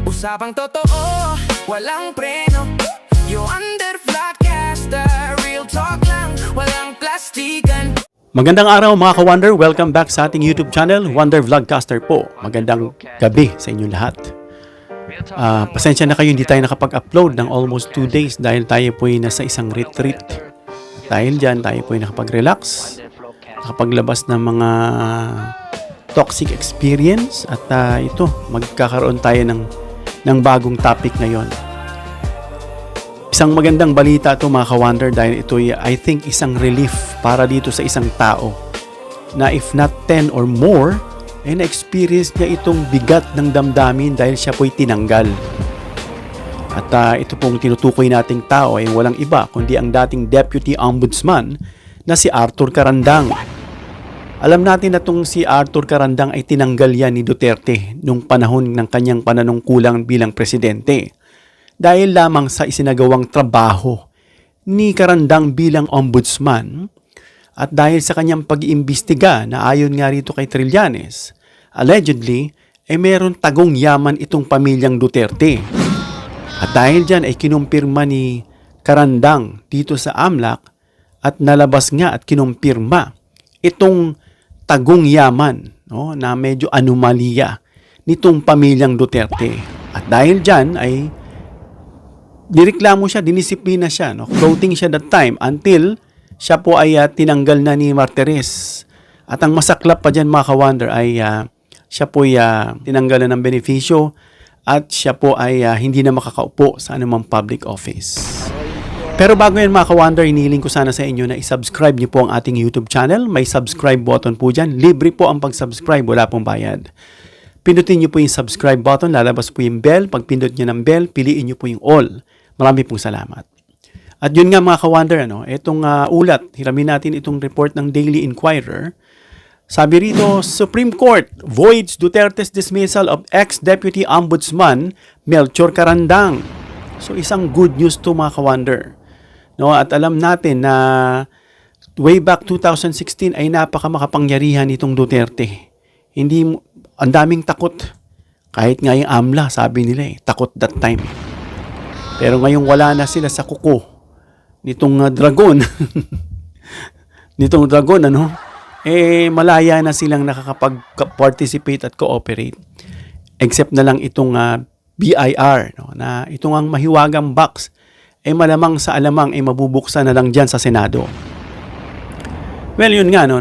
Usapang totoo, walang preno. You under vlogcaster, real talk lang, walang plastikan. Magandang araw mga ka-Wonder, welcome back sa ating YouTube channel, Wonder Vlogcaster po. Magandang gabi sa inyong lahat. Pasensya na kayo, hindi tayo nakapag-upload ng almost 2 days dahil tayo po'y nasa isang retreat. Dahil dyan, tayo po'y nakapag-relax, nakapaglabas ng mga toxic experience at ito, magkakaroon tayo ng bagong topic ngayon. Isang magandang balita ito mga ka-Wonder dahil ito I think isang relief para dito sa isang tao na if not 10 or more na-experience niya itong bigat ng damdamin dahil siya po'y tinanggal. At ito pong tinutukoy nating tao ay walang iba kundi ang dating Deputy Ombudsman na si Arthur Carandang. Alam natin na itong si Arthur Carandang ay tinanggal yan ni Duterte nung panahon ng kanyang pananungkulan bilang presidente. Dahil lamang sa isinagawang trabaho ni Carandang bilang ombudsman at dahil sa kanyang pag-iimbestiga na ayon nga rito kay Trillanes, allegedly, ay meron tagong yaman itong pamilyang Duterte. At dahil dyan ay kinumpirma ni Carandang dito sa AMLAC at nalabas nga at kinumpirma itong tagong yaman, no, na medyo anomalya nitong pamilyang Duterte. At dahil dyan ay nireklamo siya, dinisiplina siya, no? Floating siya that time until siya po ay tinanggal na ni Martires. At ang masaklap pa dyan mga ka-Wonder ay siya po ay tinanggal na ng benepisyo at siya po ay hindi na makakaupo sa anumang public office. Pero bago yan mga ka-Wonder, inihiling ko sana sa inyo na isubscribe niyo po ang ating YouTube channel. May subscribe button po dyan. Libre po ang pag-subscribe, wala pong bayad. Pindutin niyo po yung subscribe button, lalabas po yung bell. Pag pindot niyo ng bell, piliin niyo po yung all. Marami pong salamat. At yun nga mga ka-Wonder, itong ulat, hiramin natin itong report ng Daily Inquirer. Sabi rito, Supreme Court voids Duterte's dismissal of ex-Deputy Ombudsman Melchor Carandang. So isang good news to mga ka-Wonder. No, at alam natin na way back 2016 ay napakamakapangyarihan itong Duterte. Ang daming takot. Kahit nga yung AMLA, sabi nila takot that time. Pero ngayong wala na sila sa kuko nitong dragon. Nitong dragon, malaya na silang nakakapag-participate at cooperate. Except na lang itong BIR, na itong ang mahiwagang box, malamang sa alamang mabubuksan na lang dyan sa Senado. Well, yun nga, na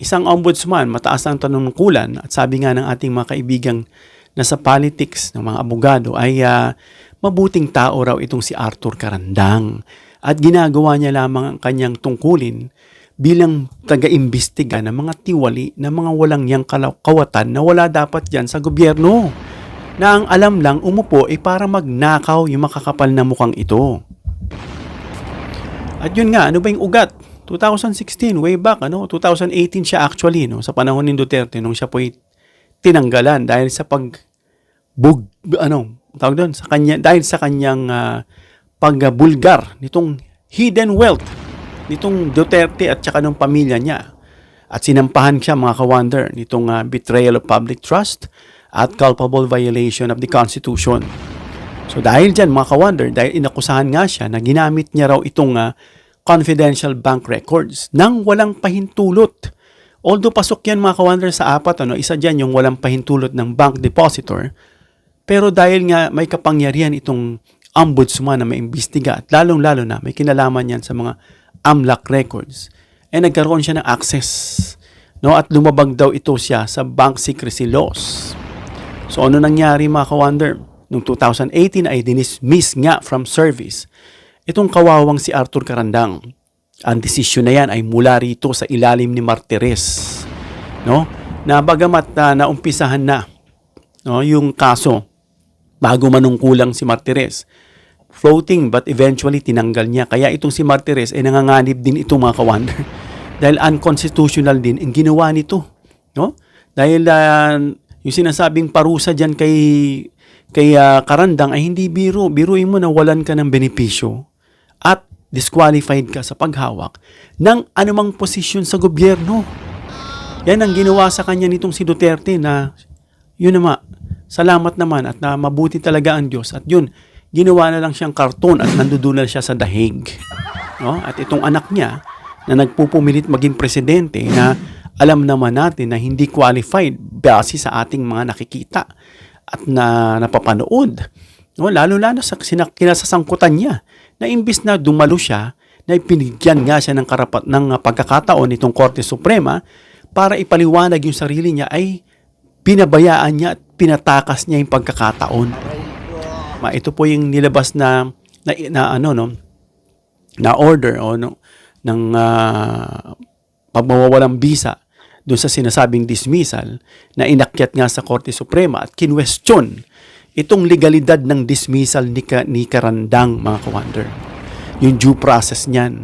isang ombudsman, mataas ang tanungkulan, at sabi nga ng ating mga kaibigang nasa politics, ng mga abogado, ay mabuting tao raw itong si Arthur Carandang. At ginagawa niya lamang ang kanyang tungkulin bilang taga-imbestiga ng mga tiwali na mga walang yang kawatan na wala dapat dyan sa gobyerno. Na ang alam lang umupo para magnakaw yung makakapal na mukhang ito. At yun nga, ano ba yung ugat? 2016, way back, 2018 siya actually, sa panahon ni Duterte, nung siya po'y tinanggalan dahil sa dahil sa kanyang pagbulgar nitong hidden wealth nitong Duterte at saka ng pamilya niya. At sinampahan siya mga ka-Wonder nitong betrayal of public trust at culpable violation of the Constitution. So dahil dyan mga ka-Wonder, dahil inakusahan nga siya na ginamit niya raw itong confidential bank records nang walang pahintulot. Although pasok yan mga ka-Wonder sa apat, isa dyan yung walang pahintulot ng bank depositor. Pero dahil nga may kapangyarihan itong ombudsman na maimbestiga at lalong-lalo na may kinalaman yan sa mga AMLAC records, nagkaroon siya ng access. At lumabag daw ito siya sa bank secrecy laws. So ano nangyari mga ka-Wonder? Noong 2018 ay dinismiss nga from service itong kawawang si Arthur Carandang. Ang desisyon na yan ay mula rito sa ilalim ni Martires. Na bagamat naumpisahan na yung kaso bago manungkulang si Martires. Floating but eventually tinanggal niya. Kaya itong si Martires nanganganib din itong mga ka-Wonder. Dahil unconstitutional din ang ginawa nito. Dahil yung sinasabing parusa dyan kay Carandang ay hindi biro. Biruin mo na walan ka ng benepisyo at disqualified ka sa paghawak ng anumang posisyon sa gobyerno. Yan ang ginawa sa kanya nitong si Duterte na Yun naman, salamat naman at na mabuti talaga ang Diyos. At yun, ginawa na lang siyang karton at nandudunan siya sa dahig. No? At itong anak niya na nagpupumilit maging presidente na alam naman natin na hindi qualified base sa ating mga nakikita at na napapanood. No? Lalo-lalo sa kinasasangkutan niya na imbis na dumalo siya, na ipinigyan nga siya ng pagkakataon nitong Korte Suprema para ipaliwanag yung sarili niya, ay pinabayaan niya at pinatakas niya yung pagkakataon. Ito po yung nilabas na order ng pagmawawalang bisa doon sa sinasabing dismissal na inakyat nga sa Korte Suprema at kinwestiyon itong legalidad ng dismissal ni Karandang, mga ka-wonder. Yung due process niyan.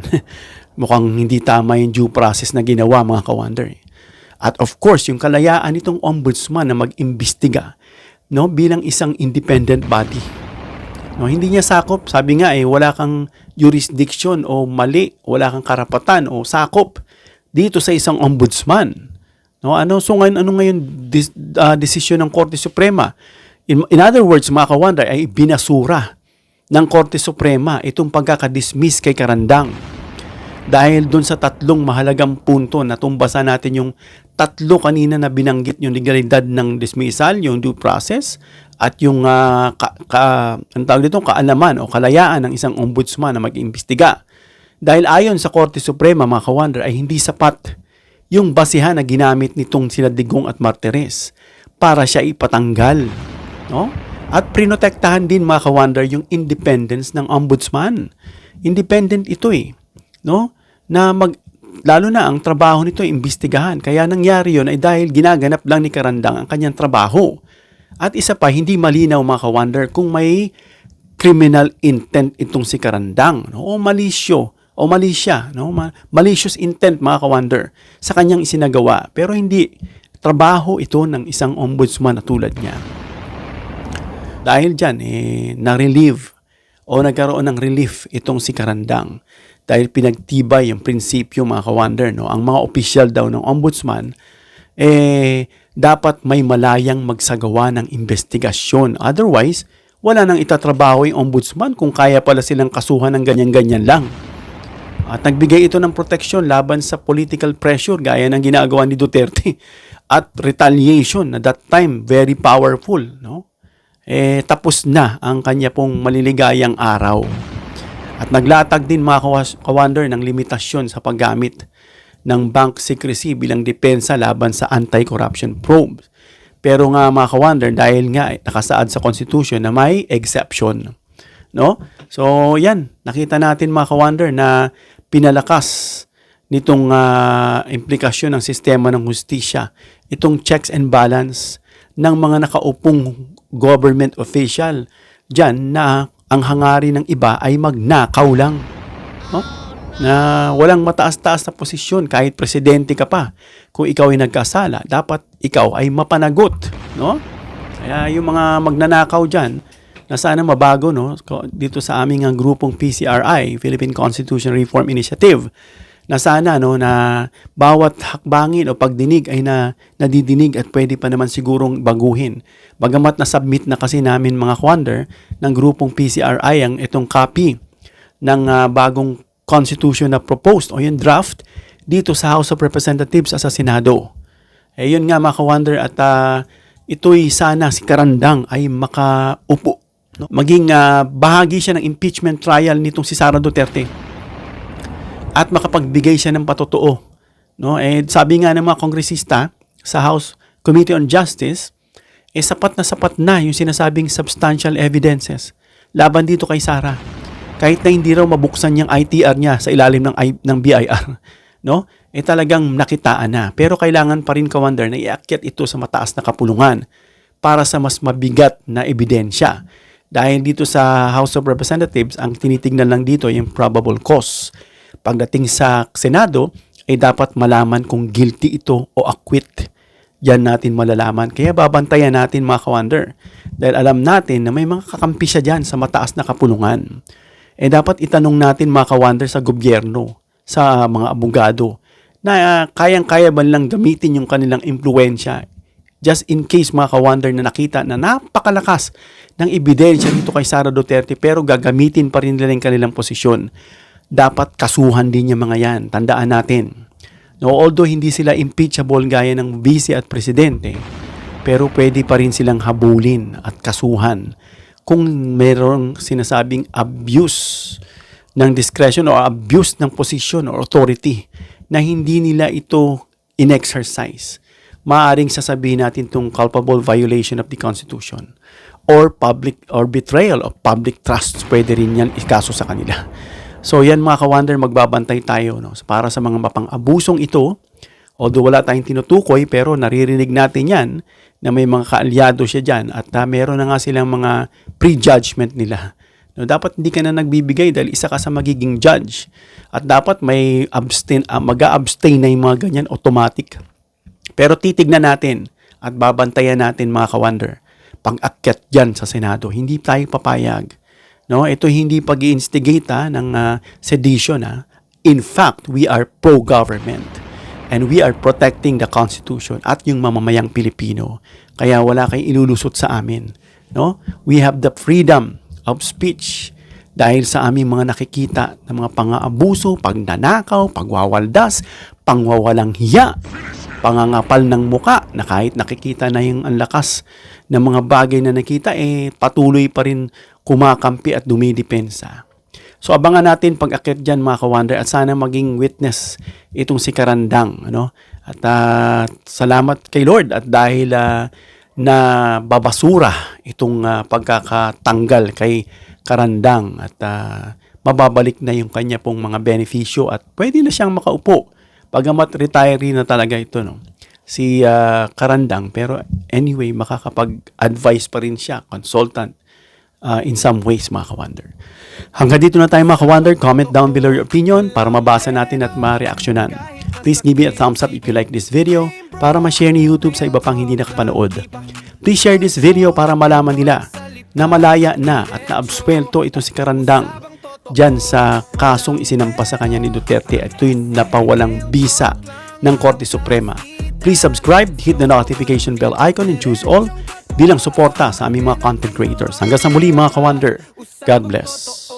Mukhang hindi tama yung due process na ginawa, mga ka-wonder. At of course, yung kalayaan nitong ombudsman na mag-imbestiga, no, bilang isang independent body. No, hindi niya sakop, sabi nga wala kang jurisdiction o mali, wala kang karapatan o sakop dito sa isang ombudsman. No, ano ngayon desisyon ng Korte Suprema? In other words, mga ka-wonder, ay binasura ng Korte Suprema itong pagkakadismiss kay Karandang. Dahil dun sa tatlong mahalagang punto na tumbasan natin yung tatlo kanina na binanggit, yung legalidad ng dismissal, yung due process, at yung kaalaman o kalayaan ng isang ombudsman na mag-imbestiga. Dahil ayon sa Korte Suprema, mga ka-wonder, ay hindi sapat yung basihan na ginamit nitong sila Digong at Martires para siya ipatanggal. No? At prinotektahan din, mga ka-wonder, yung independence ng ombudsman. Independent ito no? Lalo na ang trabaho nito ay imbestigahan. Kaya nangyari yun ay dahil ginaganap lang ni Karandang ang kanyang trabaho. At isa pa, hindi malinaw, mga ka-wonder, kung may criminal intent itong si Karandang, no? O malisya, no? Malicious intent, mga ka-wonder, sa kanyang isinagawa. Pero hindi trabaho ito ng isang ombudsman na tulad niya. Dahil dyan, na-relieve o nagkaroon ng relief itong si Karandang. Dahil pinagtibay yung prinsipyo, mga ka-wonder, no? Ang mga opisyal daw ng ombudsman, dapat may malayang magsagawa ng investigasyon. Otherwise, wala nang itatrabaho yung ombudsman kung kaya pala silang kasuhan ng ganyan-ganyan lang. At nagbigay ito ng proteksyon laban sa political pressure gaya ng ginagawa ni Duterte at retaliation na that time very powerful, no? Tapos na ang kanya pong maliligayang araw. At naglatag din, mga ka-wonder, ng limitasyon sa paggamit ng bank secrecy bilang depensa laban sa anti-corruption probes. Pero nga, mga ka-wonder, dahil nga nakasaad sa Constitution na may exception. No? So, yan. Nakita natin, mga ka-wonder, na pinalakas nitong implikasyon ng sistema ng hustisya, itong checks and balance ng mga nakaupong government official dyan na ang hangarin ng iba ay magnakaw lang. No? Na walang mataas-taas na posisyon kahit presidente ka pa. Kung ikaw ay nagkasala, dapat ikaw ay mapanagot. No? Kaya yung mga magnanakaw dyan, na sana mabago, no? Dito sa aming grupong PCRI, Philippine Constitution Reform Initiative, na sana, no, na bawat hakbangin o pagdinig ay nadidinig at pwede pa naman sigurong baguhin. Bagamat na-submit na kasi namin, mga ka-wonder, ng grupong PCRI ang itong copy ng bagong constitution na proposed o yung draft dito sa House of Representatives at sa Senado. Yun nga, mga ka-wonder, at ito'y sana si Karandang ay makaupo. No? Maging bahagi siya ng impeachment trial nitong si Sara Duterte. At makapagbigay siya ng patotoo. No? Sabi nga ng mga kongresista sa House Committee on Justice, sapat na yung sinasabing substantial evidences laban dito kay Sara. Kahit na hindi raw mabuksan yung ITR niya sa ilalim ng BIR. No? Talagang nakitaan na. Pero kailangan pa rin, ka-wonder, na iakyat ito sa mataas na kapulungan para sa mas mabigat na ebidensya. Dahil dito sa House of Representatives, ang tinitingnan lang dito yung probable cause. Pagdating sa Senado, dapat malaman kung guilty ito o acquit. Yan natin malalaman. Kaya babantayan natin, mga ka-wonder. Dahil alam natin na may mga kakampi siya dyan sa mataas na kapulungan. Dapat itanong natin, mga ka-wonder, sa gobyerno, sa mga abogado, na kayang-kaya ba nilang gamitin yung kanilang impluwensya just in case mga ka-wonder na nakita na napakalakas ng ebidensya dito kay Sara Duterte pero gagamitin pa rin nila yung kanilang posisyon. Dapat kasuhan din yung mga yan. Tandaan natin. No, although hindi sila impeachable gaya ng vice at presidente, pero pwede pa rin silang habulin at kasuhan kung merong sinasabing abuse ng discretion o abuse ng posisyon or authority na hindi nila ito in-exercise. Maaring sasabihin natin itong culpable violation of the Constitution or public or betrayal of public trust. Pwede rin yan ikaso sa kanila. So yan mga ka-wonder, magbabantay tayo no? Para sa mga mapang-abusong ito, although wala tayong tinutukoy pero naririnig natin yan na may mga kaalyado siya dyan at meron na nga silang mga prejudgment nila. No, dapat hindi ka na nagbibigay dahil isa ka sa magiging judge at dapat may mag-abstain na yung mga ganyan automatic. Pero titignan natin at babantayan natin mga ka-wonder pag-akyat dyan sa Senado. Hindi tayo papayag. No? Ito hindi pag-i-instigate ng sedition. In fact, we are pro-government and we are protecting the Constitution at yung mamamayang Pilipino. Kaya wala kayong ilulusot sa amin. No? We have the freedom of speech dahil sa aming mga nakikita ng mga pang-aabuso, pagnanakaw, pagwawaldas, pangwawalang hiya, pangangapal ng muka na kahit nakikita na yung ang lakas ng mga bagay na nakita, patuloy pa rin kumakampi at dumidepensa. So abangan natin pag-akit dyan mga ka-wonder at sana maging witness itong si Karandang. Ano? At salamat kay Lord at dahil na babasura itong pagkakatanggal kay Karandang at mababalik na yung kanya pong mga benepisyo at pwede na siyang makaupo. Pagamat retiree na talaga ito, no? Si Karandang, pero anyway, makakapag-advise pa rin siya, consultant, in some ways, mga ka-wonder. Hanggang dito na tayo, mga ka-wonder. Comment down below your opinion para mabasa natin at ma-reaksyonan. Please give me a thumbs up if you like this video para ma-share ni YouTube sa iba pang hindi nakapanood. Please share this video para malaman nila na malaya na at na-absuelto ito si Karandang dyan sa kasong isinampa sa kanya ni Duterte at ito'y napawalang bisa ng Korte Suprema. Please subscribe, hit the notification bell icon and choose all bilang suporta sa aming mga content creators. Hanggang sa muli mga ka-wonder. God bless.